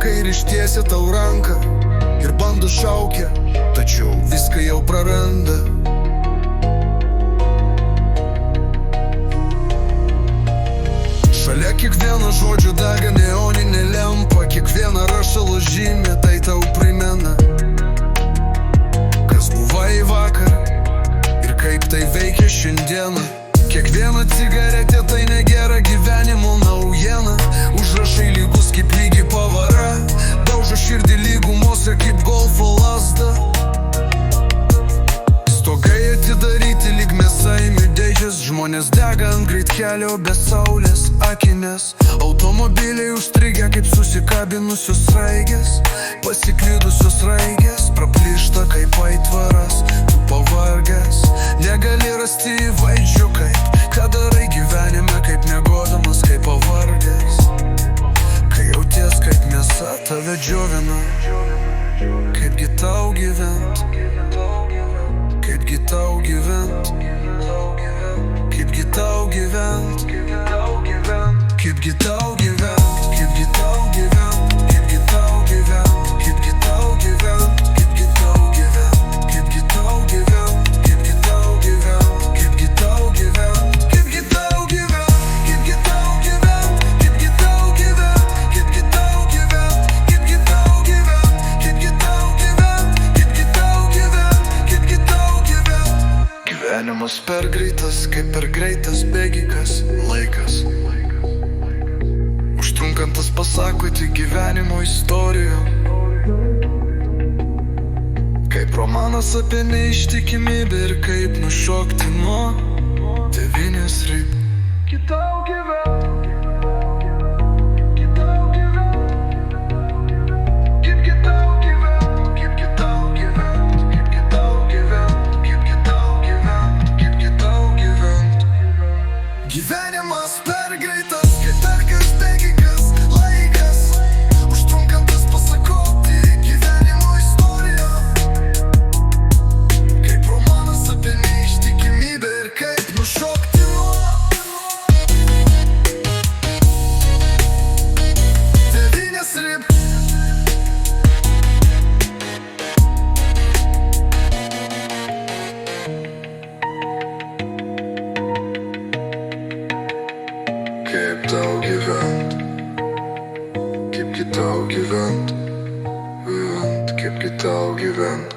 kai ištiesia tau ranką ir bando šaukia, tačiau viską jau praranda. Šalia kiekvieno žodžio dega neoninė lempa, kiekviena rašalo žymė tai tau primena, kas buvai vakar ir kaip tai veikia šiandieną. Kiekviena cigaretė tai negera gyvenimo naujiena, užrašai lygus kaip lygi pavara, daužo širdį lygumose kaip golfo lazda. Stogai atidaryti lyg mėsainių dėžės, žmonės dega ant greitkelio be saulės akinės, automobiliai užstrigę kaip susikabinusios sraigės, pasiklydusios raigės, praplyšta kaip aitvaras, tu pavargęs, negali rasti įvaizdžių, kaip ką darai gyvenime, kaip miegodamas, kaip pavargęs, kai jauties kaip mėsa tave džiovina, kaipgi tau gyvent, kaipgi tau gyvent, kaipgi tau gyvent, kaipgi tau gyvent, kaipgi tau gyvent, kaipgi tau gyvent, kaipgi tau gyvent, kaipgi tau gyvent, kaipgi tau gyvent, kaipgi tau gyvent, kaipgi tau gyvent, kaipgi tau gyvent, kaipgi tau gyvent, kaipgi tau gyvent, kaipgi tau gyvent, kaipgi tau gyvent, kaipgi tau gyvent, kaipgi tau gyvent, kaipgi tau gyvent. Gyvenimas per greitas, kaip per greitas bėgikas laikas, užtrunkantas pasakoti gyvenimo istoriją, kaip romanas apie neištikimybę ir kaip nušokti nuo tėvynės ribų. Kitau gyvent, kitau gyvent, kaip kitau gyvent, kaip kitau gyvent, kaip kitau gyvent, kaip kitau gyvent, kaip kitau gyvent. Gyvenimas per greitas, kaip perkas bėgikas laikas, užtrunkantas pasakoti gyvenimo istoriją, kaip romanas apie neištikimybę ir kaip nušokti nuo tėvynės ribų. Kaip tau gyvent, kaip kitau gyvent, kaipgi tau gyvent.